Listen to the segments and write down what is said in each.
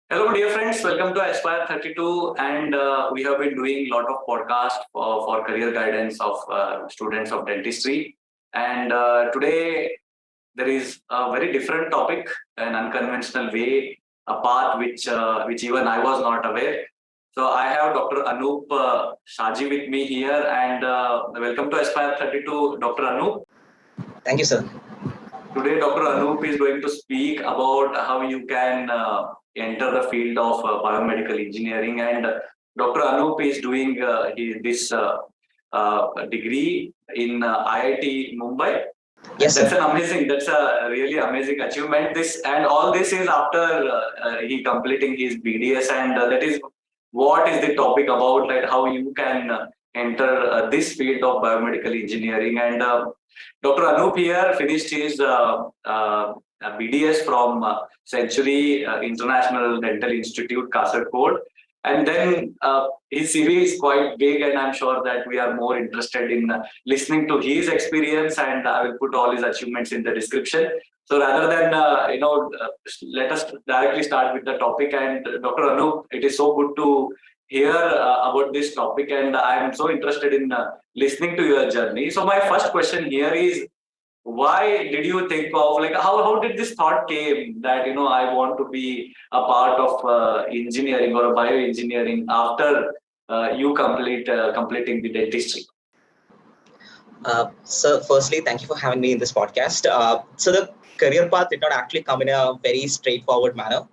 Hello, dear friends. Welcome to Aspire32, and we have been doing a lot of podcasts for career guidance of students of dentistry. And today there is a very different topic, an unconventional way, a path which even I was not aware. So I have Dr. Anoop Shaji with me here, and welcome to Aspire32, Dr. Anoop. Thank you, sir. Today, Dr. Anoop is going to speak about how you can enter the field of biomedical engineering. And Dr. Anoop is doing this degree in IIT Mumbai. Yes, That's sir. that's a really amazing achievement. This and all this is after he completing his BDS, and that is what is the topic about, like how you can enter this field of biomedical engineering. And Dr. Anoop here finished his BDS from Century International Dental Institute, Kasargod. And then his CV is quite big, and I'm sure that we are more interested in listening to his experience, and I will put all his achievements in the description. So rather than, let us directly start with the topic. And Dr. Anoop, it is so good to hear about this topic, and I'm so interested in listening to your journey. So my first question here is, why did you think of, like, how did this thought came that I want to be a part of engineering or bioengineering after you completing the dentistry? So, firstly, thank you for having me in this podcast. So, the career path did not actually come in a very straightforward manner.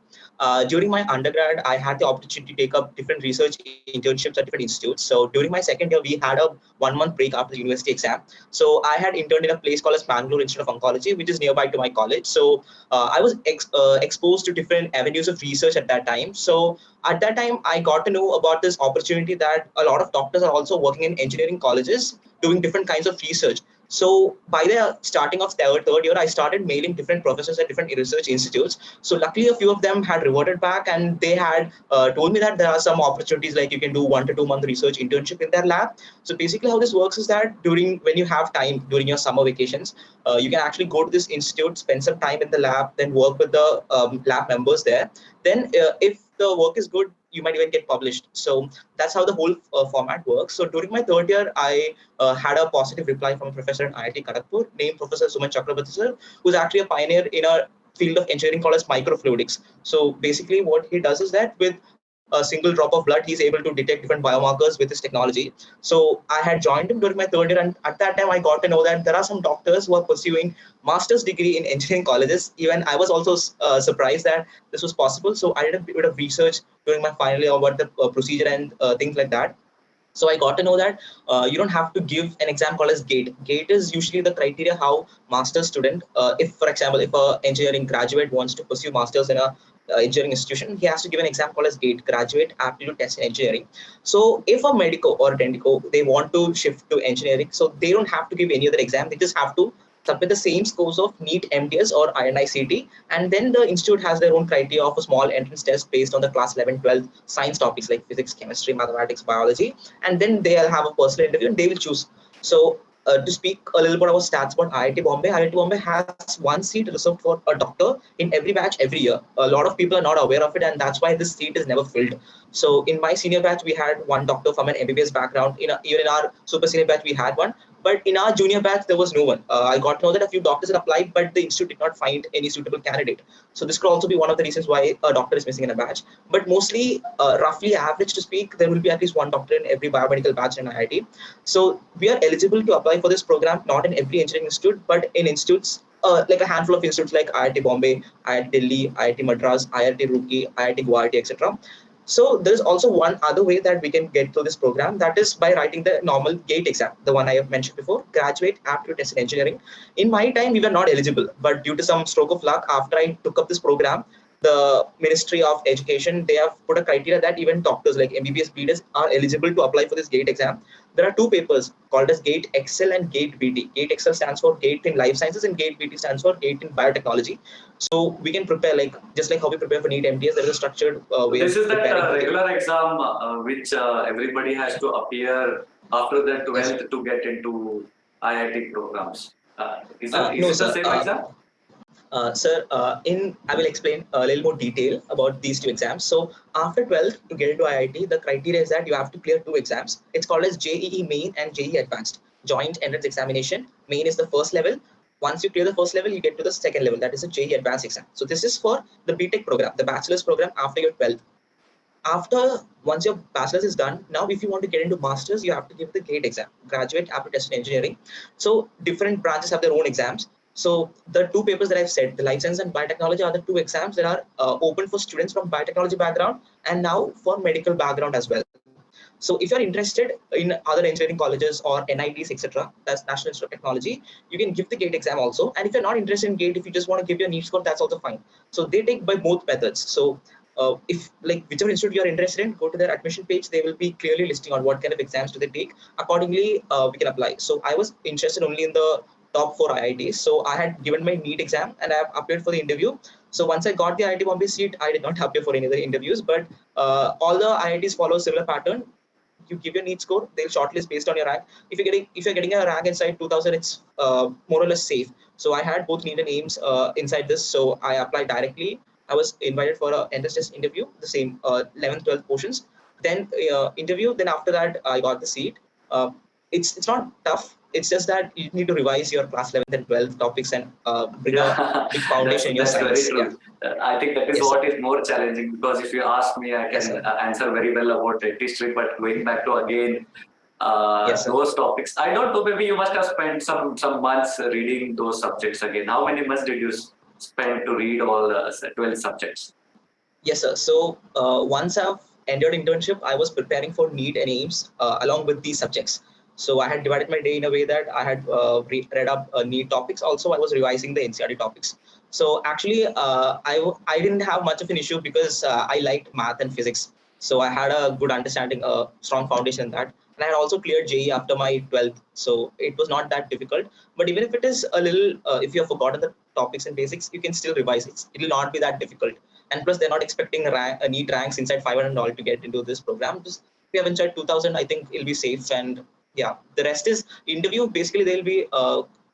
During my undergrad, I had the opportunity to take up different research internships at different institutes. So, during my second year, we had a 1 month break after the university exam. So, I had interned in a place called as Bangalore Institute of Oncology, which is nearby to my college. So, I was exposed to different avenues of research at that time. So, at that time, I got to know about this opportunity that a lot of doctors are also working in engineering colleges doing different kinds of research. So by the starting of third year, I started mailing different professors at different research institutes. So luckily, a few of them had reverted back, and they had told me that there are some opportunities, like you can do 1 to 2 month research internship in their lab. So basically, how this works is that when you have time during your summer vacations, you can actually go to this institute, spend some time in the lab, then work with the lab members there. Then if the work is good, you might even get published. So that's how the whole format works. So during my third year, I had a positive reply from a professor in IIT Kharagpur named Professor Suman Chakrabarti sir, who's actually a pioneer in a field of engineering called as microfluidics. So basically, what he does is that with a single drop of blood, he's able to detect different biomarkers with his technology. So I had joined him during my third year, and at that time, I got to know that there are some doctors who are pursuing master's degree in engineering colleges. Even I was also surprised that this was possible. So I did a bit of research during my final year about the procedure and things like that. So I got to know that you don't have to give an exam called as GATE. GATE is usually the criteria how master's student, if for example, if a engineering graduate wants to pursue masters in a engineering institution, he has to give an exam called as GATE, Graduate Aptitude Test in Engineering. So if a medico or a dentico, they want to shift to engineering, so they don't have to give any other exam. They just have to submit the same scores of NEET, MDS or INICT, and then the institute has their own criteria of a small entrance test based on the class 11, 12 science topics like physics, chemistry, mathematics, biology, and then they'll have a personal interview and they will choose. So to speak a little bit about stats about IIT Bombay, IIT Bombay has one seat reserved for a doctor in every batch every year. A lot of people are not aware of it, and that's why this seat is never filled. So in my senior batch, we had one doctor from an MBBS background. Even in our super senior batch, we had one. But in our junior batch, there was no one. I got to know that a few doctors had applied, but the institute did not find any suitable candidate. So this could also be one of the reasons why a doctor is missing in a batch. But mostly, roughly average to speak, there will be at least one doctor in every biomedical batch in IIT. So we are eligible to apply for this program, not in every engineering institute, but in institutes like a handful of institutes like IIT Bombay, IIT Delhi, IIT Madras, IIT Roorkee, IIT Guwahati, etc. So there's also one other way that we can get through this program, that is by writing the normal GATE exam, the one I have mentioned before, Graduate Aptitude Test in Engineering. In my time, we were not eligible, but due to some stroke of luck, after I took up this program, the Ministry of Education, they have put a criteria that even doctors like MBBS, BDS are eligible to apply for this GATE exam. There are two papers called as GATE Excel and GATE BT. GATE Excel stands for GATE in Life Sciences, and GATE BT stands for GATE in Biotechnology. So we can prepare just like how we prepare for NEET MTS. There is a structured way This of is that preparing. regular exam which everybody has to appear after the Yes. 12th to get into IIT programs. Is No, it the sir. same exam? Sir, I will explain a little more detail about these two exams. So after 12th, to get into IIT, the criteria is that you have to clear two exams. It's called as JEE Main and JEE Advanced, Joint Entrance Examination. Main is the first level. Once you clear the first level, you get to the second level. That is a JEE Advanced exam. So this is for the BTech program, the bachelor's program after your 12th. Once your bachelor's is done, now if you want to get into masters, you have to give the GATE exam, graduate aptitude test in engineering. So different branches have their own exams. So the two papers that I've said, the life science and biotechnology, are the two exams that are open for students from biotechnology background and now for medical background as well. So if you're interested in other engineering colleges or NITs, etc., that's National Institute of Technology, you can give the GATE exam also. And if you're not interested in GATE, if you just want to give your NEET score, that's also fine. So they take by both methods. So if like whichever institute you're interested in, go to their admission page. They will be clearly listing on what kind of exams do they take. Accordingly, we can apply. So I was interested only in the top 4 IITs. So I had given my NEET exam and I have applied for the interview. So once I got the IIT Bombay seat, I did not appear for any other interviews, but all the IITs follow a similar pattern. You give your NEET score, they'll shortlist based on your rank. If you're getting a rank inside 2000, it's more or less safe. So I had both NEET and AIMS inside this, so I applied directly. I was invited for a entrance test interview, the same 11th, 12th portions. Then interview. Then after that, I got the seat. Uh, it's not tough. It's just that you need to revise your class 11th and 12th topics and bring a Yeah, big foundation in your that's very science. Yeah. true. I think that is Yes, sir. what is more challenging, because if you ask me, I Yes, can sir. answer very well about dentistry, but going back to again Yes, sir. those topics, I don't know. Maybe you must have spent some months reading those subjects again. How many months did you spend to read all 12 subjects? Yes, sir. So once I've entered internship, I was preparing for NEET and AIMS along with these subjects. So I had divided my day in a way that I had read up NEET topics. Also, I was revising the NCRT topics. So actually, I didn't have much of an issue because I liked math and physics. So I had a good understanding, a strong foundation in that. And I had also cleared JE after my 12th. So it was not that difficult. But even if it is a little, if you have forgotten the topics and basics, you can still revise it. It will not be that difficult. And plus, they're not expecting a NEET ranks inside 500 all to get into this program. Just if you have inside 2000, I think it'll be safe. And yeah, the rest is interview. Basically, they'll be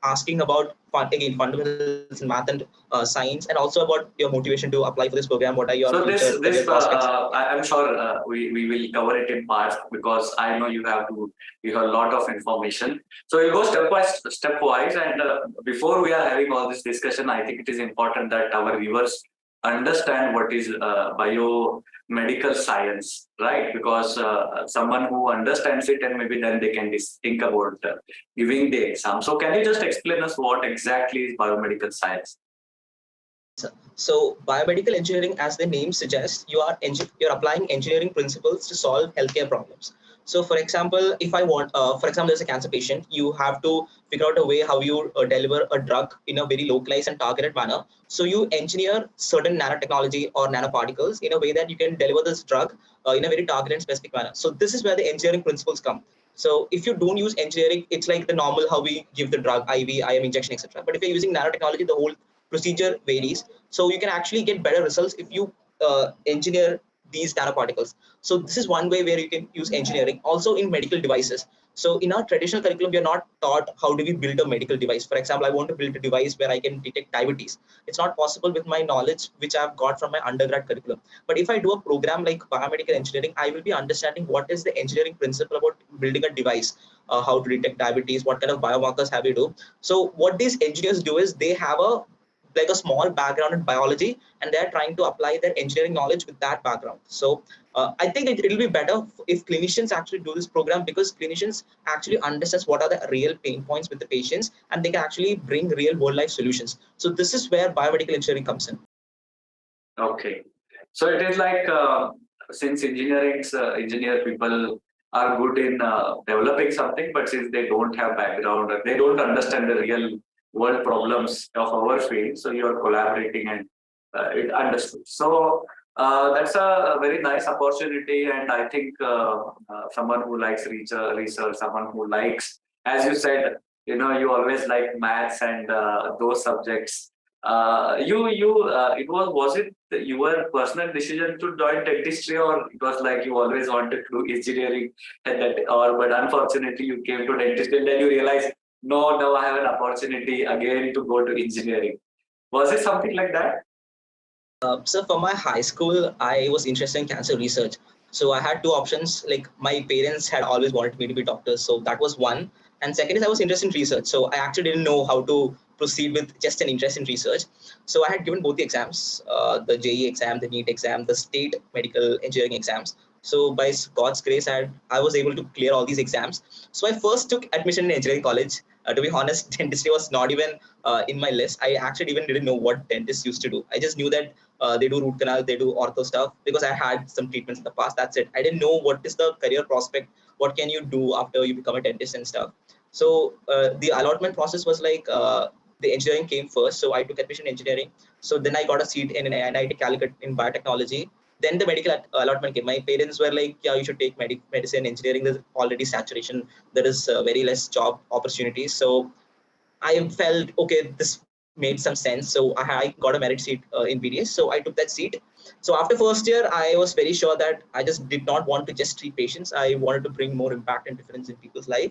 asking about again fundamentals in math and science, and also about your motivation to apply for this program. What are your So future career prospects? I'm sure we will cover it in parts, because I know you have a lot of information. So we'll go stepwise, and before we are having all this discussion, I think it is important that our viewers understand what is biomedical science, right? Because someone who understands it, and maybe then they can think about giving the exam. So can you just explain us what exactly is biomedical science? So biomedical engineering, as the name suggests, you're applying engineering principles to solve healthcare problems. So for example, if I want, for example, there's a cancer patient, you have to figure out a way how you deliver a drug in a very localized and targeted manner. So you engineer certain nanotechnology or nanoparticles in a way that you can deliver this drug in a very targeted and specific manner. So this is where the engineering principles come. So if you don't use engineering, it's like the normal how we give the drug, IV, IM injection, etc. But if you're using nanotechnology, the whole procedure varies. So you can actually get better results if you engineer these nanoparticles. So this is one way where you can use engineering. Also in medical devices. So in our traditional curriculum, we are not taught how do we build a medical device. For example, I want to build a device where I can detect diabetes. It's not possible with my knowledge, which I've got from my undergrad curriculum. But if I do a program like biomedical engineering, I will be understanding what is the engineering principle about building a device, how to detect diabetes, what kind of biomarkers have you do. So what these engineers do is they have a small background in biology, and they're trying to apply their engineering knowledge with that background. So I think it'll be better if clinicians actually do this program, because clinicians actually understands what are the real pain points with the patients, and they can actually bring real world life solutions. So this is where biomedical engineering comes in. Okay. So it is like since engineer people are good in developing something, but since they don't have background, they don't understand the real world problems of our field. So you are collaborating and it understood. So that's a very nice opportunity, and I think someone who likes research, someone who likes, as you said, you always like maths and those subjects. It was it your personal decision to join dentistry, or it was like you always wanted to do engineering, and that, or but unfortunately you came to dentistry and then you realized, no, now I have an opportunity again to go to engineering. Was it something like that? So for my high school, I was interested in cancer research. So I had two options. Like my parents had always wanted me to be doctors, so that was one. And second is I was interested in research. So I actually didn't know how to proceed with just an interest in research. So I had given both the exams, the JE exam, the NEET exam, the state medical engineering exams. So by God's grace, I was able to clear all these exams. So I first took admission in engineering college. To be honest, dentistry was not even in my list. I actually even didn't know what dentists used to do. I just knew that they do root canal, they do ortho stuff because I had some treatments in the past. That's it. I didn't know what is the career prospect. What can you do after you become a dentist and stuff. So the allotment process was like the engineering came first. So I took admission in engineering. So then I got a seat in an IIT Calicut in biotechnology. Then the medical allotment came. My parents were like, yeah, you should take medicine, engineering. There's already saturation. There is very less job opportunities. So I felt, okay, this made some sense. So I got a merit seat in BDS. So I took that seat. So after first year, I was very sure that I just did not want to just treat patients. I wanted to bring more impact and difference in people's life.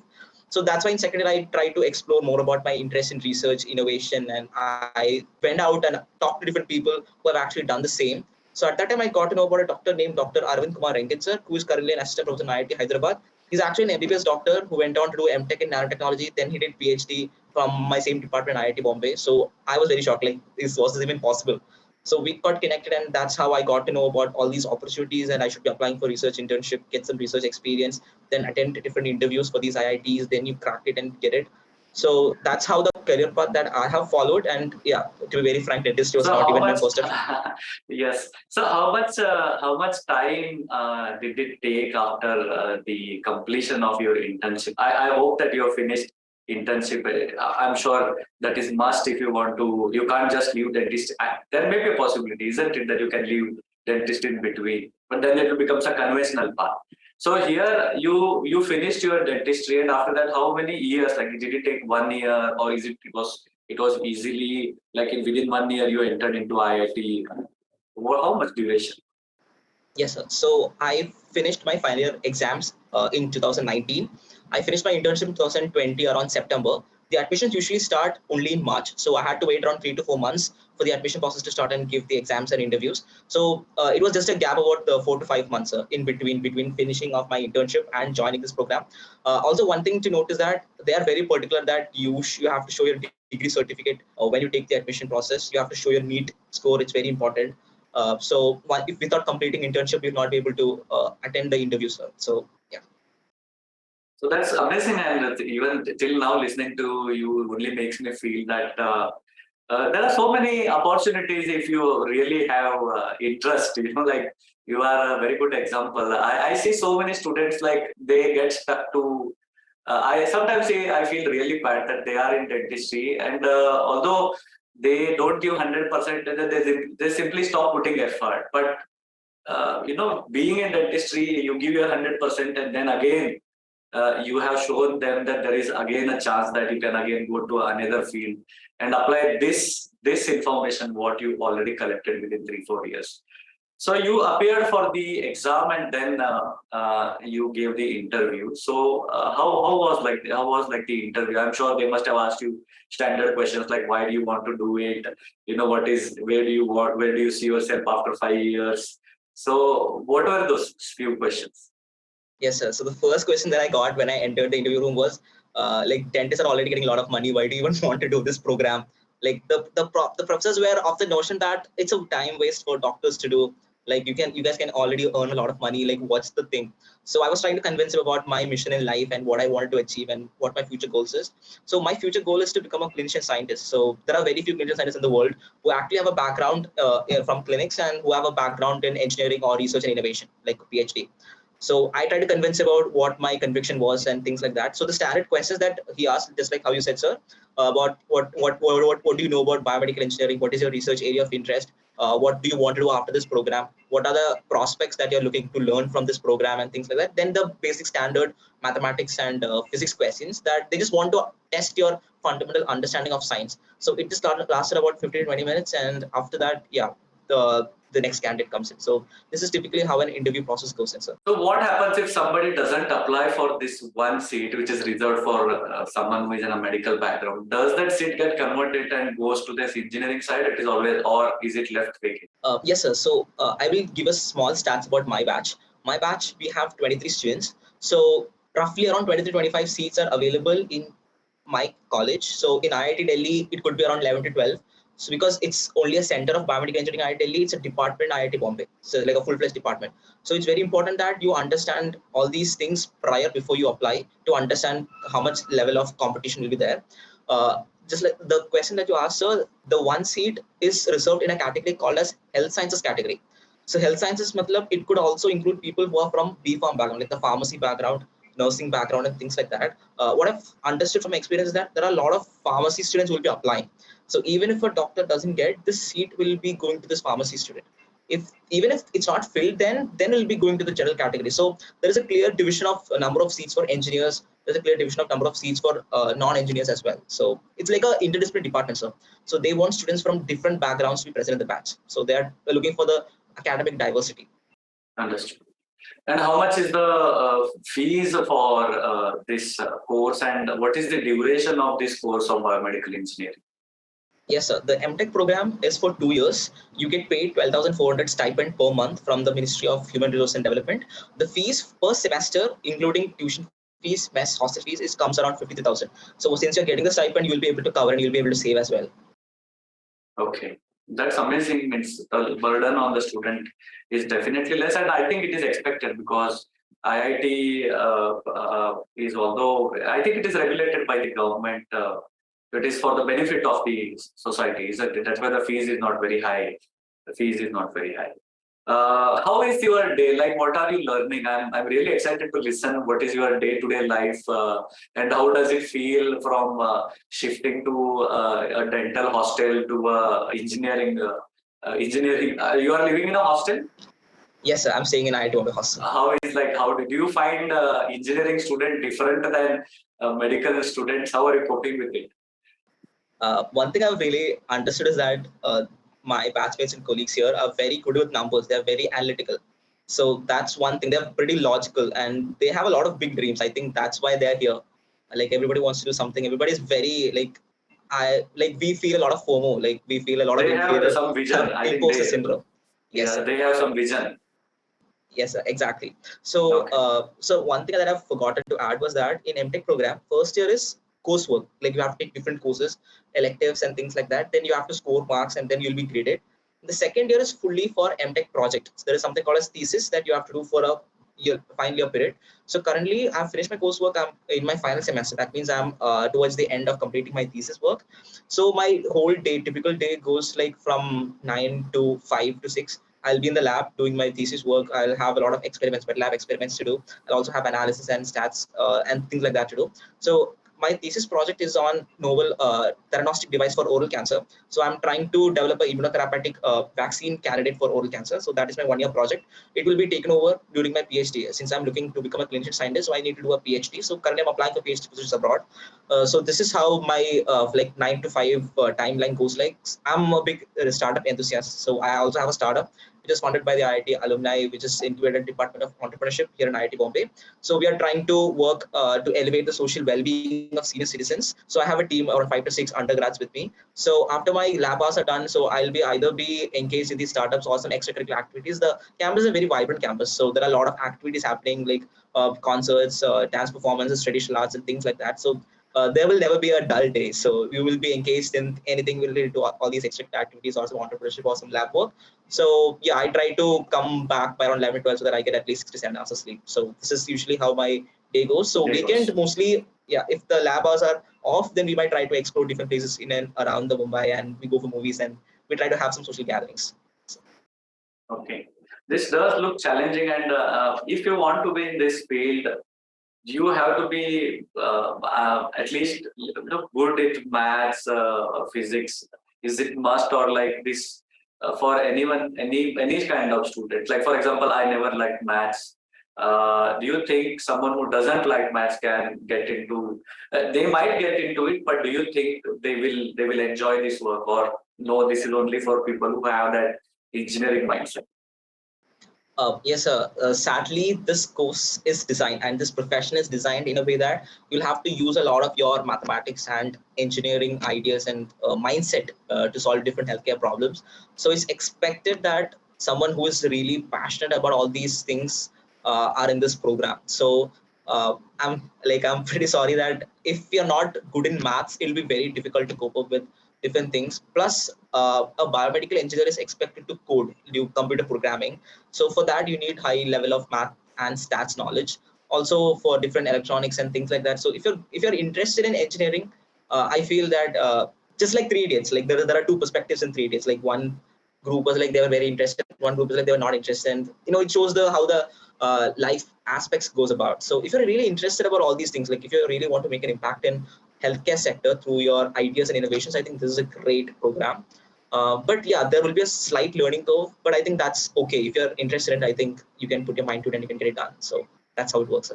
So that's why in second year, I tried to explore more about my interest in research, innovation, and I went out and talked to different people who have actually done the same. So at that time, I got to know about a doctor named Dr. Arvind Kumar Renkit sir, who is currently an assistant professor in IIT Hyderabad. He's actually an MBBS doctor who went on to do M.Tech in nanotechnology. Then he did PhD from my same department, IIT Bombay. So I was very shocked, like, was this even possible? So we got connected, and that's how I got to know about all these opportunities. And I should be applying for research internship, get some research experience, then attend different interviews for these IITs. Then you crack it and get it. So that's how the career path that I have followed. And yeah, to be very frank, dentistry was So not how even my much? first option. Yes. So how much time did it take after the completion of your internship? I hope that you have finished internship. I'm sure that is must if you want to. You can't just leave dentist. There may be a possibility, isn't it, that you can leave dentist in between, but then it becomes a conventional path. So here you finished your dentistry, and after that, how many years? Like, did it take 1 year, or is it was easily like within 1 year you entered into IIT? How much duration? Yes, sir. So I finished my final year exams in 2019. I finished my internship in 2020 around September. The admissions usually start only in March. So I had to wait around 3 to 4 months for the admission process to start and give the exams and interviews. So it was just a gap about 4 to 5 months in between finishing of my internship and joining this program. Also, one thing to note is that they are very particular that you have to show your degree certificate when you take the admission process. You have to show your NEET score. It's very important. If without completing internship, you'll not be able to attend the interview, sir. So yeah. So that's amazing, and even till now, listening to you only makes me feel that there are so many opportunities if you really have interest. Like you are a very good example. I see so many students like they get stuck to. I sometimes say I feel really bad that they are in dentistry, and although they don't give 100%, they simply stop putting effort. But being in dentistry, you give your 100%, and then again you have shown them that there is again a chance that you can again go to another field and apply this information what you already collected within 3 4 years. So you appeared for the exam, and then you gave the interview. So how was the interview? I'm sure they must have asked you standard questions like why do you want to do it? Where do you see yourself after 5 years? So what were those few questions? Yes, sir. So the first question that I got when I entered the interview room was, like, dentists are already getting a lot of money. Why do you even want to do this program? Like the professors were of the notion that it's a time waste for doctors to do. Like you guys can already earn a lot of money. Like what's the thing? So I was trying to convince him about my mission in life and what I wanted to achieve and what my future goals is. So my future goal is to become a clinician scientist. So there are very few clinician scientists in the world who actually have a background from clinics and who have a background in engineering or research and innovation, like PhD. So I tried to convince about what my conviction was and things like that. So the standard questions that he asked, just like how you said, sir, about what do you know about biomedical engineering? What is your research area of interest? What do you want to do after this program? What are the prospects that you're looking to learn from this program and things like that? Then the basic standard mathematics and physics questions that they just want to test your fundamental understanding of science. So it just lasted about 15 to 20 minutes. And after that, yeah, the next candidate comes in. So this is typically how an interview process goes in, sir. So what happens if somebody doesn't apply for this one seat, which is reserved for someone who is in a medical background? Does that seat get converted and goes to this engineering side? It is always, or is it left vacant? Yes, sir. So I will give a small stats about my batch. My batch, we have 23 students. So roughly around 23-25 seats are available in my college. So in IIT Delhi, it could be around 11 to 12. So because it's only a center of biomedical engineering IIT Delhi, it's a department IIT Bombay. So like a full-fledged department. So it's very important that you understand all these things prior before you apply to understand how much level of competition will be there. Just like the question that you asked, sir, the one seat is reserved in a category called as health sciences category. So health sciences, matlab, it could also include people who are from B.Pharm background, like the pharmacy background, nursing background, and things like that. What I've understood from experience is that there are a lot of pharmacy students who will be applying. So even if a doctor doesn't get, this seat will be going to this pharmacy student. If even if it's not filled, then it'll be going to the general category. So there is a clear division of a number of seats for engineers. There's a clear division of number of seats for non-engineers as well. So it's like a interdisciplinary department, sir. So they want students from different backgrounds to be present in the batch. So they are looking for the academic diversity. Understood. And how much is the fees for this course, and what is the duration of this course of biomedical engineering? Yes, sir. The M.Tech program is for 2 years. You get paid 12,400 stipend per month from the Ministry of Human Resource and Development. The fees per semester, including tuition fees, mess, hostel fees, comes around 53,000. So since you're getting the stipend, you'll be able to cover and you'll be able to save as well. Okay, that's amazing. Means the burden on the student is definitely less, and I think it is expected because IIT is, although I think it is regulated by the government. It is for the benefit of the society, isn't it? That's why the fees is not very high. The fees is not very high. How is your day? Like, what are you learning? I'm really excited to listen. What is your day-to-day life, and how does it feel from shifting to a dental hostel to engineering? Engineering. You are living in a hostel. Yes, sir. I'm staying in IIT Bombay hostel. How is, like, how did you find engineering student different than medical students? How are you coping with it? One thing I've really understood is that my batchmates and colleagues here are very good with numbers. They're very analytical. So that's one thing. They're pretty logical and they have a lot of big dreams. I think that's why they're here. Like everybody wants to do something. Everybody's very we feel a lot of FOMO. Like we feel a lot They of have some vision. I think imposter syndrome. Yes, yeah, they have some vision. Yes, sir, exactly. So, Okay. so one thing that I've forgotten to add was that in M.Tech program, first year is coursework. Like you have to take different courses, electives and things like that. Then you have to score marks and then you'll be graded. The second year is fully for M.Tech project. So there is something called as thesis that you have to do for a year, final year period. So currently I've finished my coursework. I'm in my final semester. That means I'm towards the end of completing my thesis work. So my whole day, typical day goes like from 9 to 5 to 6. I'll be in the lab doing my thesis work. I'll have a lot of experiments, wet lab experiments to do. I'll also have analysis and stats and things like that to do. So my thesis project is on novel theranostic device for oral cancer. So I'm trying to develop a immunotherapeutic vaccine candidate for oral cancer. So that is my 1 year project. It will be taken over during my PhD. Since I'm looking to become a clinician scientist, so I need to do a PhD. So currently I'm applying for PhD positions abroad. So this is how my 9 to 5 timeline goes. Like I'm a big startup enthusiast. So I also have a startup which is funded by the IIT alumni, which is incubated Department of Entrepreneurship here in IIT Bombay. So we are trying to work to elevate the social well-being of senior citizens. So I have a team around 5 to 6 undergrads with me. So after my lab hours are done, so I'll be either be engaged in these startups or some extracurricular activities. The campus is a very vibrant campus. So there are a lot of activities happening like concerts, dance performances, traditional arts and things like that. So there will never be a dull day. So you will be engaged in anything related to all these extra activities or some entrepreneurship or some lab work. So yeah, I try to come back by around 11, 12 so that I get at least 6 to 7 hours of sleep. So this is usually how my day goes. So weekend mostly, yeah, if the lab hours are off, then we might try to explore different places in and around the Mumbai and we go for movies and we try to have some social gatherings. So. Okay. This does look challenging, and if you want to be in this field, you have to be at least good at maths, physics. Is it must, or like this for anyone, any kind of student? Like for example, I never liked maths. Do you think someone who doesn't like maths can get into? They might get into it, but do you think they will enjoy this work, or no? This is only for people who have that engineering mindset? Yes, sir. Sadly, this course is designed and this profession is designed in a way that you'll have to use a lot of your mathematics and engineering ideas and mindset to solve different healthcare problems. So it's expected that someone who is really passionate about all these things are in this program. So I'm pretty sorry that if you're not good in maths, it'll be very difficult to cope up with different things. Plus, a biomedical engineer is expected to code, do computer programming. So for that, you need high level of math and stats knowledge. Also for different electronics and things like that. So if you're interested in engineering, I feel that just like 3 Idiots, like there are two perspectives in 3 Idiots. Like one group was like they were very interested, one group was like they were not interested. And it shows the how the life aspects goes about. So if you're really interested about all these things, like if you really want to make an impact in healthcare sector through your ideas and innovations, I think this is a great program. But yeah, there will be a slight learning curve, but I think that's okay. If you're interested in it, I think you can put your mind to it and you can get it done. So that's how it works.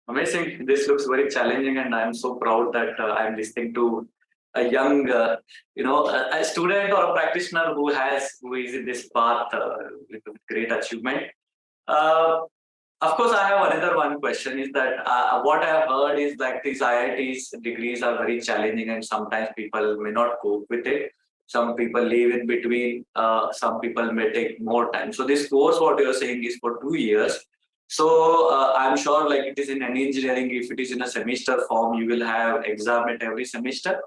Amazing. This looks very challenging, and I'm so proud that I'm listening to a young, a student or a practitioner who is in this path with great achievement. Uh, of course, I have another one question is that what I have heard is that these IITs degrees are very challenging and sometimes people may not cope with it. Some people leave in between. Some people may take more time. So this course, what you're saying, is for 2 years. So I'm sure, like it is in any engineering, if it is in a semester form, you will have exam at every semester.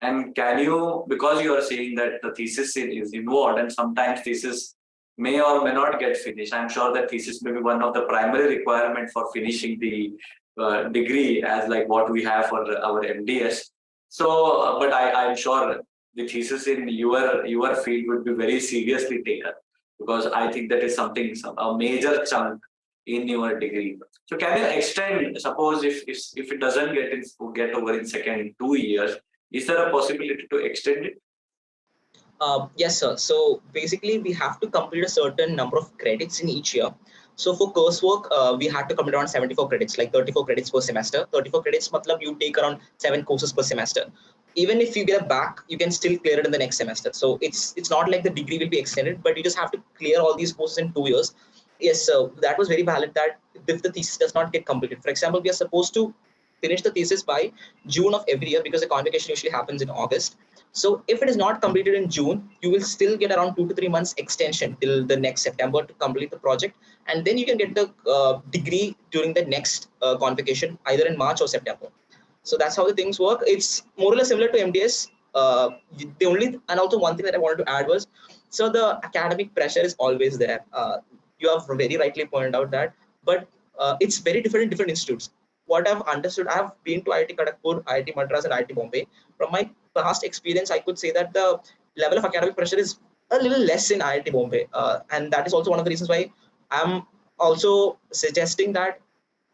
And can you, because you are saying that the thesis is involved, and sometimes thesis may or may not get finished. I'm sure that thesis may be one of the primary requirement for finishing the degree, as like what we have for our MDS. So, but I'm sure the thesis in your field would be very seriously taken, because I think that is something, a major chunk in your degree. So can you extend, suppose if it doesn't get over in second 2 years, is there a possibility to extend it? Yes, sir. So basically, we have to complete a certain number of credits in each year. So for coursework, we had to complete around 74 credits, like 34 credits per semester. 34 credits, matlab you take around 7 courses per semester. Even if you get a back, you can still clear it in the next semester. So it's not like the degree will be extended, but you just have to clear all these courses in 2 years. Yes, so that was very valid that if the thesis does not get completed, for example, we are supposed to finish the thesis by June of every year because the convocation usually happens in August. So if it is not completed in June, you will still get around 2 to 3 months extension till the next September to complete the project. And then you can get the degree during the next convocation, either in March or September. So that's how the things work. It's more or less similar to MDS. And also one thing that I wanted to add was, so the academic pressure is always there. You have very rightly pointed out that, but it's very different in different institutes. What I've understood, I have been to IIT Kharagpur, IIT Madras, and IIT Bombay. From my past experience, I could say that the level of academic pressure is a little less in IIT Bombay, and that is also one of the reasons why I'm also suggesting that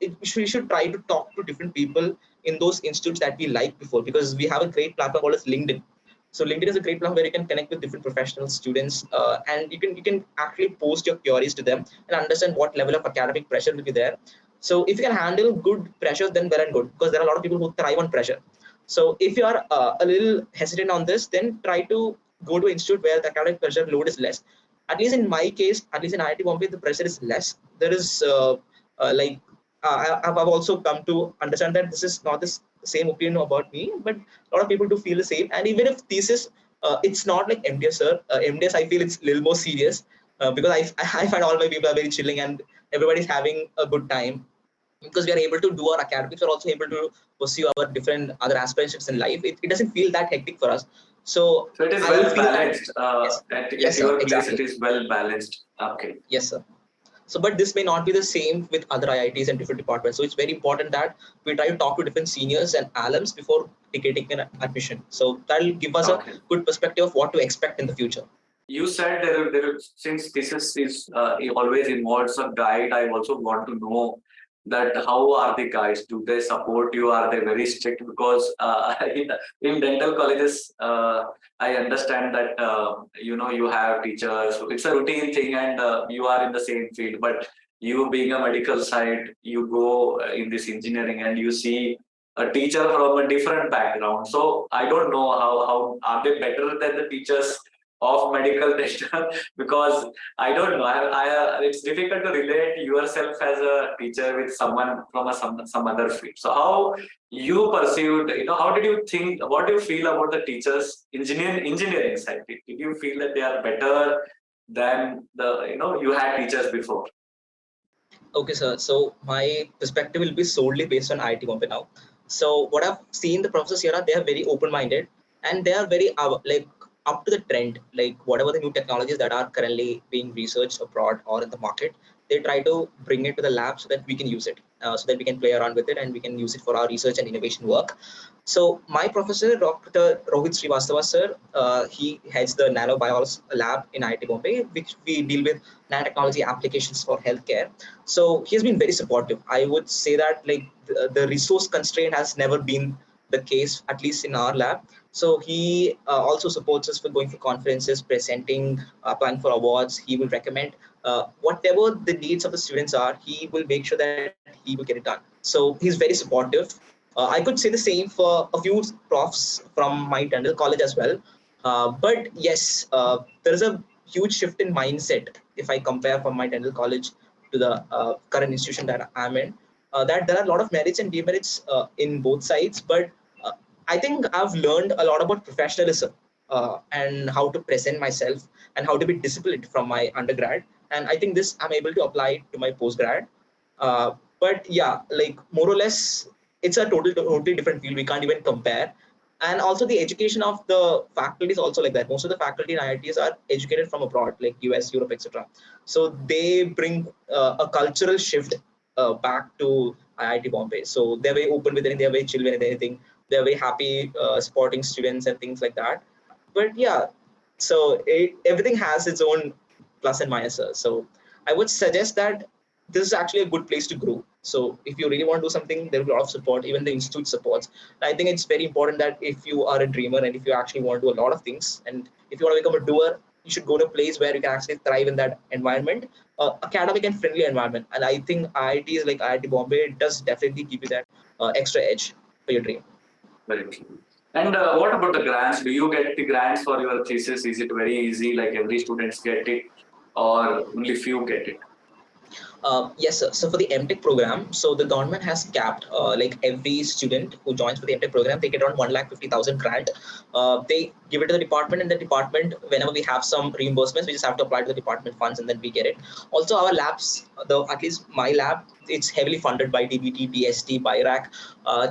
we should try to talk to different people in those institutes that we like before, because we have a great platform called as LinkedIn. So LinkedIn is a great platform where you can connect with different professional students, and you can actually post your queries to them and understand what level of academic pressure will be there. So if you can handle good pressure, then well and good, because there are a lot of people who thrive on pressure. So if you are a little hesitant on this, then try to go to an institute where the academic pressure load is less. At least in my case, at least in IIT Bombay, the pressure is less. There is like I've also come to understand that this is not the same opinion about me, but a lot of people do feel the same. And even if thesis, it's not like MDS, sir. MDS, I feel it's a little more serious because I find all my people are very chilling and everybody's having a good time, because we are able to do our academics. We're also able to pursue our different other aspirations in life. It doesn't feel that hectic for us. So So it is I well feel that, balanced. yes, At yes, sir, your place, it exactly. is well balanced. Okay. Yes, sir. So, but this may not be the same with other IITs and different departments. So it's very important that we try to talk to different seniors and alums before taking an admission. So that'll give us a Okay. good perspective of what to expect in the future. You said since thesis is always involves a guide, I also want to know that how are the guides? Do they support you? Are they very strict? Because in dental colleges, I understand that you have teachers. It's a routine thing, and you are in the same field. But you being a medical side, you go in this engineering, and you see a teacher from a different background. So I don't know how are they better than the teachers of medical tester because I don't know. It's difficult to relate yourself as a teacher with someone from some other field. So how you perceived, how did you think? What do you feel about the teachers engineering side? Did you feel that they are better than you had teachers before? Okay, sir. So my perspective will be solely based on IIT Bombay now. So what I've seen the professors here are they are very open-minded and they are very like up to the trend. Like whatever the new technologies that are currently being researched abroad or in the market, they try to bring it to the lab so that we can use it, so that we can play around with it and we can use it for our research and innovation work. So my professor, Dr. Rohit Srivastava sir, he heads the Nanobios Lab in IIT Bombay, which we deal with nanotechnology applications for healthcare. So he has been very supportive. I would say that like the resource constraint has never been the case, at least in our lab. So he also supports us for going for conferences, presenting, applying for awards. He will recommend whatever the needs of the students are. He will make sure that he will get it done. So he's very supportive. I could say the same for a few profs from my dental college as well. But yes, there is a huge shift in mindset if I compare from my dental college to the current institution that I'm in. That there are a lot of merits and demerits in both sides, but uh, I think I've learned a lot about professionalism and how to present myself and how to be disciplined from my undergrad. And I think this I'm able to apply to my postgrad. But yeah, like more or less, it's a totally different field. We can't even compare. And also the education of the faculty is also like that. Most of the faculty in IITs are educated from abroad, like US, Europe, etc. So they bring a cultural shift back to IIT Bombay. So they're very open with it. They're very chill with anything. They're very happy supporting students and things like that. But yeah, so everything has its own plus and minuses. So I would suggest that this is actually a good place to grow. So if you really want to do something, there will be a lot of support. Even the institute supports. I think it's very important that if you are a dreamer and if you actually want to do a lot of things, and if you want to become a doer, you should go to a place where you can actually thrive in that environment, academic and friendly environment. And I think IITs like IIT Bombay does definitely give you that extra edge for your dream. Very true. And what about the grants? Do you get the grants for your thesis? Is it very easy, like every students get it, or only few get it? Yes, sir. So for the M.Tech program, so the government has capped like every student who joins for the M.Tech program, they get around 1,50,000 grant. They give it to the department, and the department, whenever we have some reimbursements, we just have to apply to the department funds, and then we get it. Also, our labs, at least my lab, it's heavily funded by DBT, DST, BIRAC,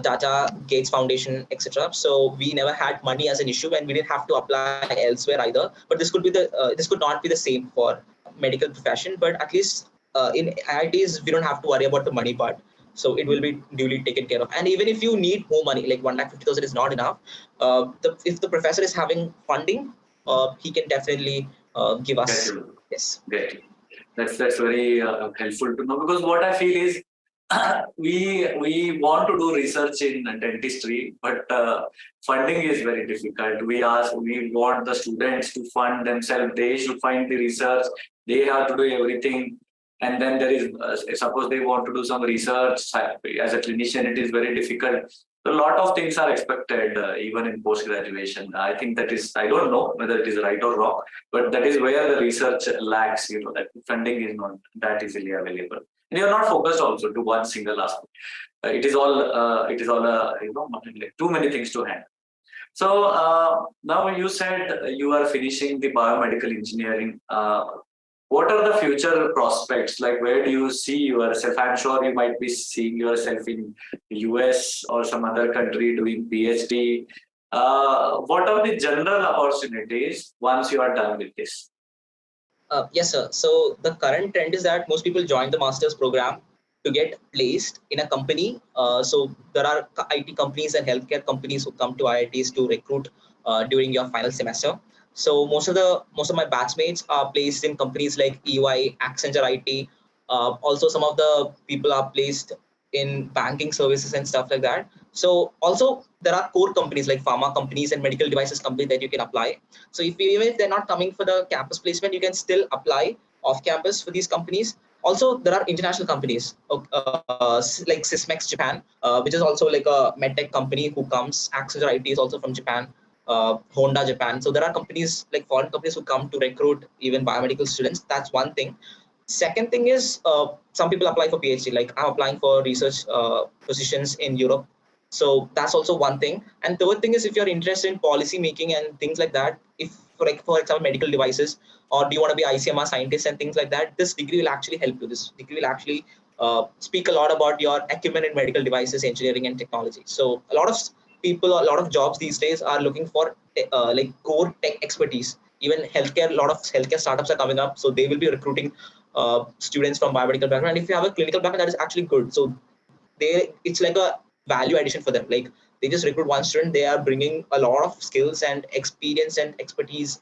Tata, Gates Foundation, etc. So we never had money as an issue, and we didn't have to apply elsewhere either. But this could not be the same for medical profession, but at least in IITs, we don't have to worry about the money part. So it will be duly taken care of. And even if you need more money, like 1,50,000 is not enough. If the professor is having funding, he can definitely give Get us. you. Yes. Get you. That's very helpful to know because what I feel is we want to do research in dentistry, but funding is very difficult. We want the students to fund themselves. They should find the research. They have to do everything. And then there is, suppose they want to do some research as a clinician, it is very difficult. So a lot of things are expected even in post graduation. I think that is, I don't know whether it is right or wrong, but that is where the research lacks. That funding is not that easily available. And you're not focused also to one single aspect. It is all too many things to handle. So now you said you are finishing the biomedical engineering. What are the future prospects? Like, where do you see yourself? I'm sure you might be seeing yourself in US or some other country doing PhD. What are the general opportunities once you are done with this? Yes, sir. So the current trend is that most people join the master's program to get placed in a company. So there are IT companies and healthcare companies who come to IITs to recruit during your final semester. So most of my batchmates are placed in companies like EY, Accenture IT. Also, some of the people are placed in banking services and stuff like that. So also there are core companies like pharma companies and medical devices companies that you can apply. So even if they're not coming for the campus placement, you can still apply off campus for these companies. Also, there are international companies like Sysmex Japan, which is also like a medtech company who comes. Accenture IT is also from Japan. Honda, Japan. So there are companies like foreign companies who come to recruit even biomedical students. That's one thing. Second thing is some people apply for PhD. Like I'm applying for research positions in Europe. So that's also one thing. And third thing is if you're interested in policy making and things like that, if for example medical devices, or do you want to be ICMR scientist and things like that, this degree will actually help you. This degree will actually speak a lot about your acumen in medical devices, engineering and technology. So a lot of people, a lot of jobs these days are looking for like core tech expertise. Even healthcare, a lot of healthcare startups are coming up, so they will be recruiting students from biomedical background. And if you have a clinical background, that is actually good. So it's like a value addition for them. Like they just recruit one student, they are bringing a lot of skills and experience and expertise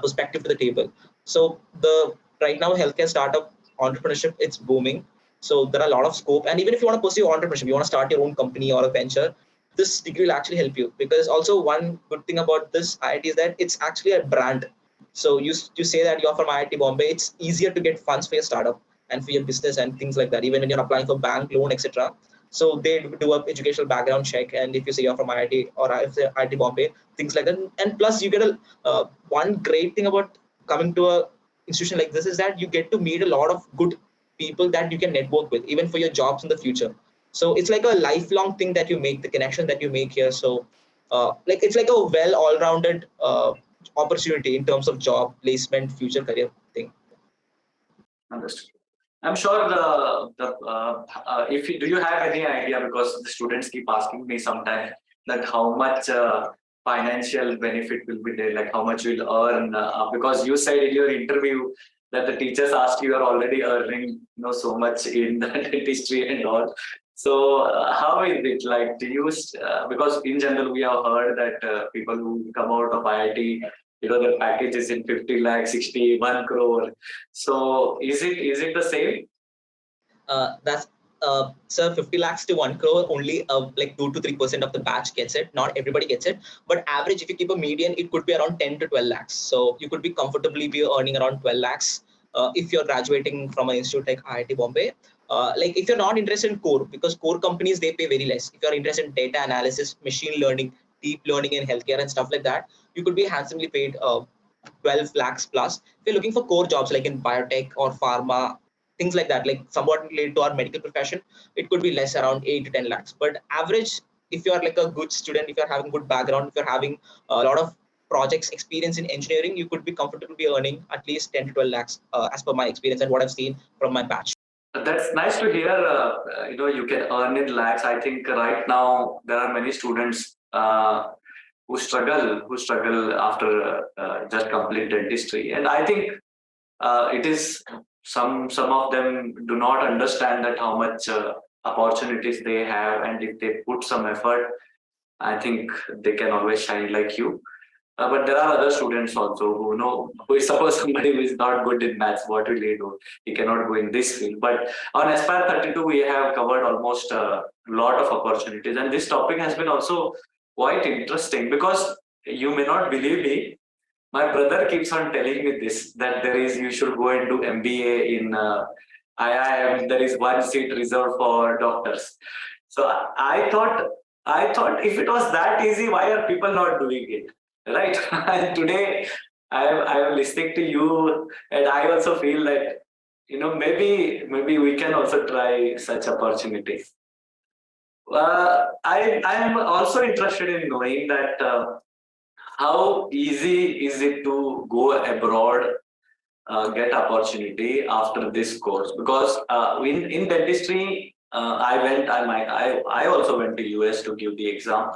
perspective to the table. So the right now healthcare startup entrepreneurship, it's booming. So there are a lot of scope. And even if you want to pursue entrepreneurship, you want to start your own company or a venture, this degree will actually help you. Because also one good thing about this IIT is that it's actually a brand. So you say that you're from IIT Bombay, it's easier to get funds for your startup and for your business and things like that. Even when you're applying for bank loan, etc. So they do a educational background check, and if you say you're from IIT or if say IIT Bombay, things like that. And plus, you get a one great thing about coming to a institution like this is that you get to meet a lot of good people that you can network with, even for your jobs in the future. So it's like a lifelong thing that you make, the connection that you make here. So like it's like a well all-rounded opportunity in terms of job placement, future career thing. Understood. I'm sure if you, do you have any idea, because the students keep asking me sometimes that how much financial benefit will be there, like how much you'll earn, because you said in your interview that the teachers asked you are already earning so much in the dentistry and all. So how is it like? Do you because in general we have heard that people who come out of IIT, their package is in 50 lakh, 60, 1 crore. So is it the same? That's sir, 50 lakhs to 1 crore, only like 2 to 3% of the batch gets it. Not everybody gets it, but average, if you keep a median, it could be around 10 to 12 lakhs. So you could be comfortably be earning around 12 lakhs if you're graduating from an institute like IIT Bombay. Like if you're not interested in core, because core companies, they pay very less. If you're interested in data analysis, machine learning, deep learning in healthcare and stuff like that, you could be handsomely paid 12 lakhs plus. If you're looking for core jobs like in biotech or pharma, things like that, like somewhat related to our medical profession, it could be less, around 8 to 10 lakhs. But average, if you're like a good student, if you're having good background, if you're having a lot of projects experience in engineering, you could be comfortably earning at least 10 to 12 lakhs as per my experience and what I've seen from my batch. That's nice to hear. You can earn in lakhs. I think right now there are many students who struggle after just complete dentistry, and I think it is some of them do not understand that how much opportunities they have, and if they put some effort, I think they can always shine like you. But there are other students also who know, who is suppose somebody who is not good in maths, what will he do? He cannot go in this field. But on Aspire 32, we have covered almost a lot of opportunities. And this topic has been also quite interesting because you may not believe me. My brother keeps on telling me this, that you should go and do MBA in IIM. There is one seat reserved for doctors. So I thought if it was that easy, why are people not doing it? Right? And today I am listening to you, and I also feel that maybe we can also try such opportunities. I am also interested in knowing that how easy is it to go abroad, get opportunity after this course? Because in dentistry, I also went to US to give the exam.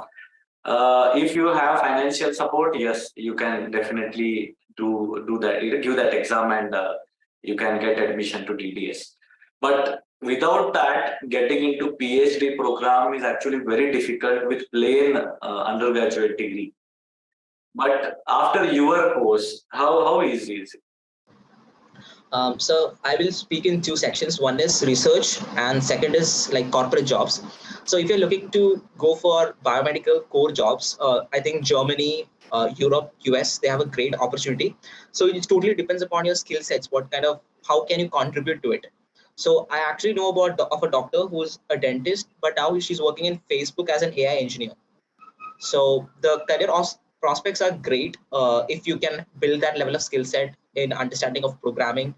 If you have financial support, yes, you can definitely do that, give that exam, and you can get admission to DDS. But without that, getting into PhD program is actually very difficult with plain undergraduate degree. But after your course, how easy is it? So I will speak in two sections. One is research and second is like corporate jobs. So if you're looking to go for biomedical core jobs, I think Germany, Europe, US, they have a great opportunity. So it totally depends upon your skill sets. How can you contribute to it? So I actually know of a doctor who's a dentist, but now she's working in Facebook as an AI engineer. So the career prospects are great if you can build that level of skill set in understanding of programming,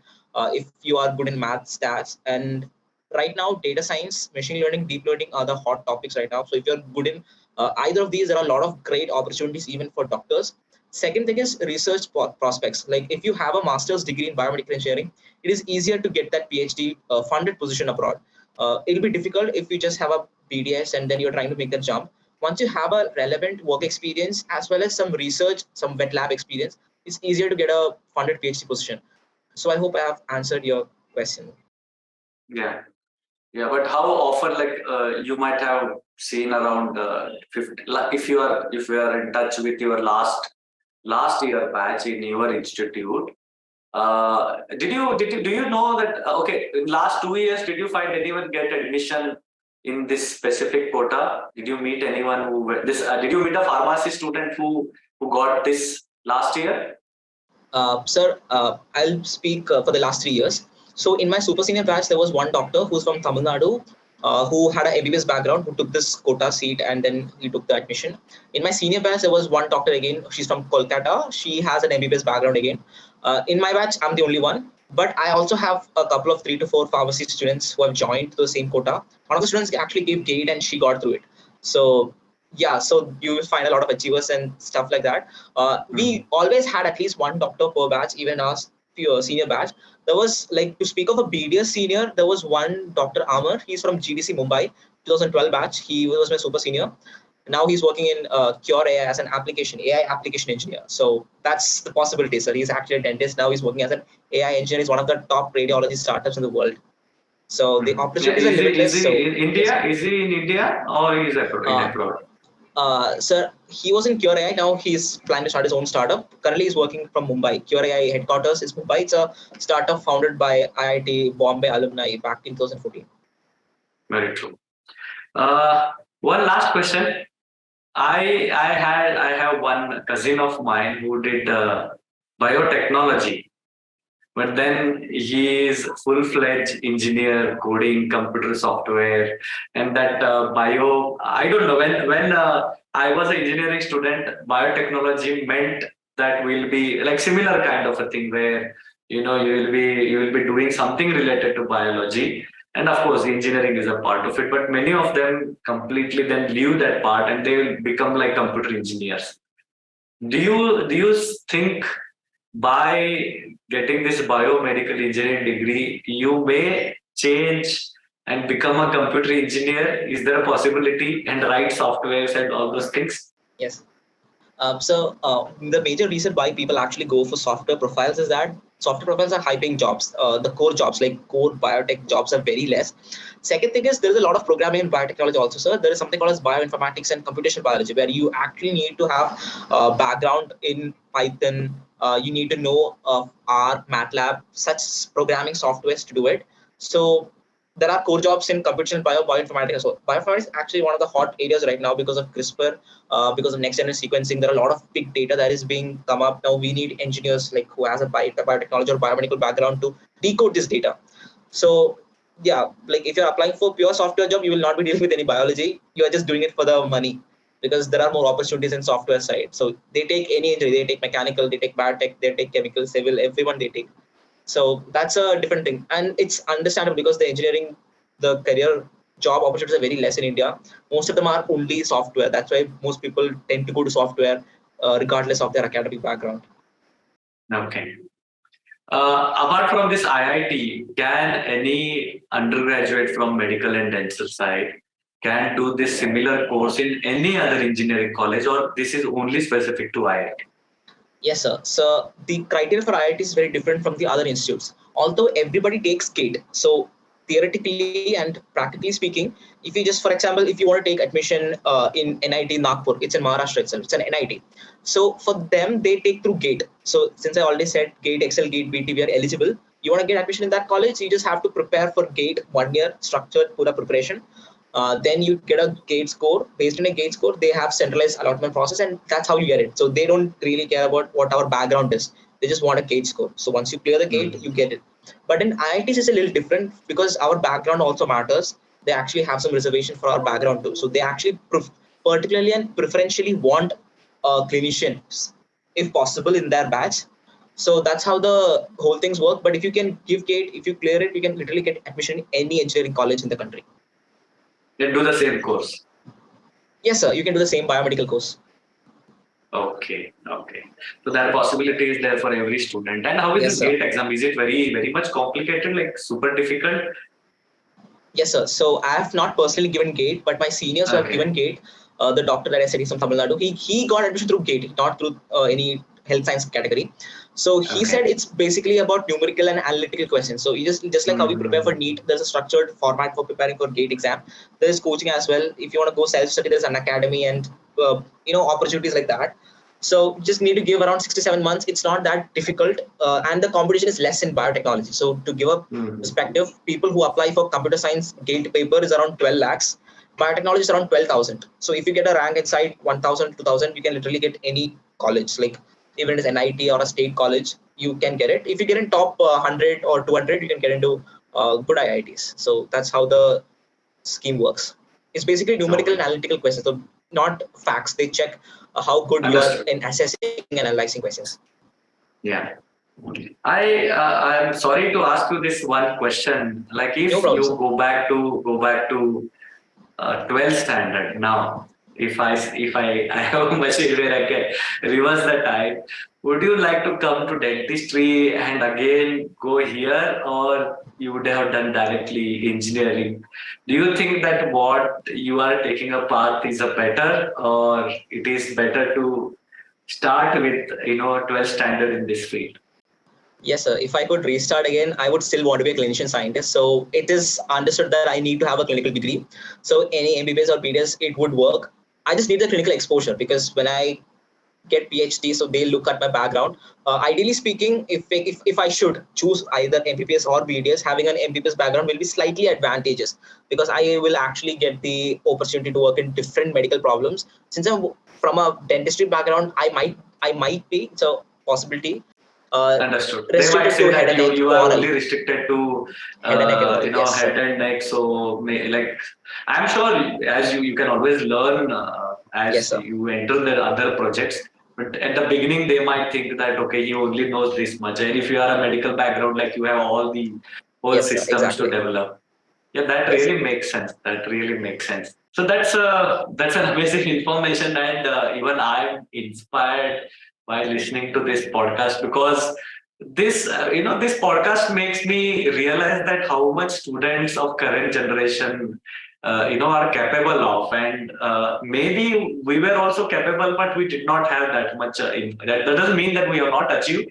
if you are good in math, stats, and right now data science, machine learning, deep learning are the hot topics right now. So if you're good in either of these, there are a lot of great opportunities even for doctors. Second thing is research prospects. Like if you have a master's degree in biomedical engineering, it is easier to get that PhD funded position abroad. It'll be difficult if you just have a BDS and then you're trying to make that jump. Once you have a relevant work experience as well as some research, some wet lab experience, it's easier to get a funded PhD position. So I hope I have answered your question. Yeah. Yeah, but how often, like you might have seen around 50, like if you are in touch with your last year batch in your institute, do you know that okay, in last 2 years did you find anyone get admission in this specific quota? Did you meet anyone who this? Did you meet a pharmacy student who got this last year? Sir, I'll speak for the last 3 years. So in my super senior batch, there was one doctor who's from Tamil Nadu, who had an MBBS background, who took this quota seat and then he took the admission. In my senior batch, there was one doctor again. She's from Kolkata. She has an MBBS background again. In my batch, I'm the only one. But I also have a couple of 3 to 4 pharmacy students who have joined the same quota. One of the students actually gave GATE and she got through it. So yeah, so you will find a lot of achievers and stuff like that. We always had at least one doctor per batch, even our senior batch. There was, like, to speak of a BDS senior, there was one Dr. Amar. He's from GDC Mumbai, 2012 batch. He was my super senior. Now he's working in Cure AI as an AI application engineer. So that's the possibility, sir. He's actually a dentist. Now he's working as an AI engineer. He's one of the top radiology startups in the world. So the Yeah, opportunities are limitless. is So he in yes, India? Is he in India or is in abroad? sir, he was in Cure AI. Now he's planning to start his own startup. Currently, he's working from Mumbai. Cure AI headquarters is Mumbai. It's a startup founded by IIT Bombay alumni back in 2014. Very true. One last question. I have one cousin of mine who did biotechnology, but then he is full-fledged engineer, coding computer software, and that bio. I don't know when I was an engineering student, biotechnology meant that will be like similar kind of a thing where you will be doing something related to biology, and of course engineering is a part of it. But many of them completely then leave that part and they will become like computer engineers. Do you think by getting this biomedical engineering degree, you may change and become a computer engineer? Is there a possibility and write softwares and all those things? Yes. The major reason why people actually go for software profiles is that software profiles are high-paying jobs. The core jobs, like core biotech jobs, are very less. Second thing is there is a lot of programming in biotechnology also, sir. There is something called as bioinformatics and computational biology, where you actually need to have background in Python. You need to know R, MATLAB, such programming softwares to do it. So there are core jobs in computational bioinformatics. So bioinformatics is actually one of the hot areas right now because of CRISPR, because of next generation sequencing. There are a lot of big data that is being come up now. We need engineers like who has a biotechnology or biomedical background to decode this data. So yeah, like if you're applying for pure software job, you will not be dealing with any biology. You are just doing it for the money because there are more opportunities in software side. So they take any engineering, they take mechanical, they take biotech, they take chemical, civil, everyone they take. So that's a different thing. And it's understandable because the career job opportunities are very less in India. Most of them are only software. That's why most people tend to go to software regardless of their academic background. Okay. Apart from this IIT, can any undergraduate from medical and dental side can do this similar course in any other engineering college, or this is only specific to IIT? Yes, sir. So the criteria for IIT is very different from the other institutes. Although everybody takes GATE, so theoretically and practically speaking, if you just, for example, if you want to take admission in NIT Nagpur, it's in Maharashtra itself, it's an NIT. So for them, they take through GATE. So since I already said GATE, Excel, GATE, BT, we are eligible. You want to get admission in that college, you just have to prepare for GATE 1 year structured Pura preparation. Then you get a GATE score. Based on a GATE score, they have centralized allotment process, and that's how you get it. So they don't really care about what our background is. They just want a GATE score. So once you clear the GATE, you get it. But in IITs, it's a little different because our background also matters. They actually have some reservation for our background too. So they actually particularly and preferentially want clinicians, if possible, in their batch. So that's how the whole things work. But if you can give GATE, if you clear it, you can literally get admission in any engineering college in the country. They do the same course. Yes, sir. You can do the same biomedical course. Okay. So that possibility is there for every student. And how is Yes, this sir. GATE exam? Is it very much complicated, like super difficult? Yes, sir. So I have not personally given GATE, but my seniors who have Okay. given GATE, the doctor that I said is from Tamil Nadu, he got admission through GATE, not through any health science category. So he Okay. said it's basically about numerical and analytical questions. So you just like how we prepare for NEET, there's a structured format for preparing for GATE exam. There is coaching as well. If you want to go self-study, there's an academy and opportunities like that. So just need to give around 6 to 7 months. It's not that difficult, and the competition is less in biotechnology. So to give a perspective, people who apply for computer science GATE paper is around 12 lakhs. Biotechnology is around 12,000. So if you get a rank inside 1,000, 2,000, you can literally get any college, like even if it's NIT or a state college, you can get it. If you get in top 100 or 200, you can get into good IITs. So that's how the scheme works. It's basically numerical and analytical questions, so not facts. They check how good you are Understood. in assessing and analyzing questions. Yeah. I'm sorry to ask you this one question. Like No if problem, you sir. go back to 12th standard now, I have a machine where I can reverse the time, would you like to come to dentistry and again go here, or you would have done directly engineering? Do you think that what you are taking a path is a better, or it is better to start with 12th standard in this field? Yes, sir. If I could restart again, I would still want to be a clinician scientist. So it is understood that I need to have a clinical degree. So any MBBS or BDS, it would work. I just need the clinical exposure, because when I get PhD, so they look at my background. Ideally speaking, if I should choose either MBBS or BDS, having an MBBS background will be slightly advantageous, because I will actually get the opportunity to work in different medical problems. Since I'm from a dentistry background, I might be, it's a possibility, Understood. They might restricted to say head that and neck, you are oral, only restricted to head and neck and oral. Yes, head sir. and neck. So like I'm sure as you can always learn Yes, as sir. you enter the other projects. But at the beginning, they might think that okay, he only knows this much. And if you are a medical background, like you have all the whole Yes, sir. systems to Exactly. develop. Yeah, that Yes, sir. really makes sense. That really makes sense. So that's an amazing information, and even I'm inspired by listening to this podcast, because this podcast makes me realize that how much students of current generation are capable of, and maybe we were also capable, but we did not have that much. That doesn't mean that we have not achieved,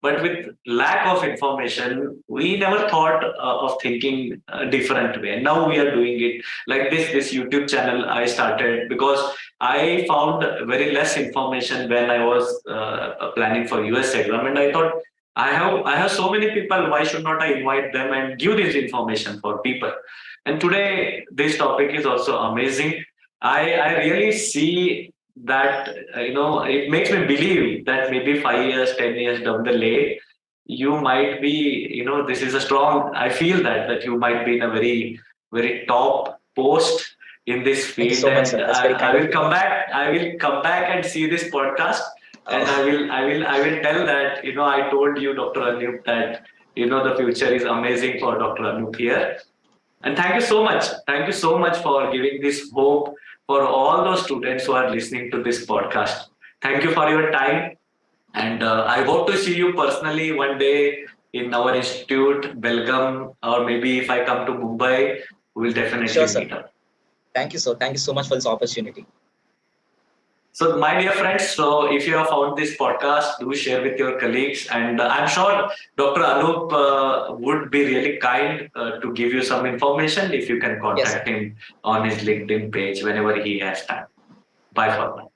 but with lack of information, we never thought of thinking a different way. And now we are doing it like this YouTube channel I started because I found very less information when I was planning for US exam, and I thought I have so many people. Why should not I invite them and give this information for people? And today this topic is also amazing. I really see that it makes me believe that maybe 5 years, 10 years down the lane, you might be this is a strong. I feel that you might be in a very top post in this Thank you field, so much, sir. and That's very I kind of will you. come back. I will come back and see this podcast, and Oh, I will tell that I told you, Dr. Anoop, that the future is amazing for Dr. Anoop here. And thank you so much. Thank you so much for giving this hope for all those students who are listening to this podcast. Thank you for your time. And I hope to see you personally one day in our institute, Belgium, or maybe if I come to Mumbai, we will sure, definitely sir. meet up. Thank you, sir. Thank you so much for this opportunity. So, my dear friends, so if you have found this podcast, do share with your colleagues. And I'm sure Dr. Anoop would be really kind to give you some information if you can Yes, sir. contact him on his LinkedIn page whenever he has time. Bye for now.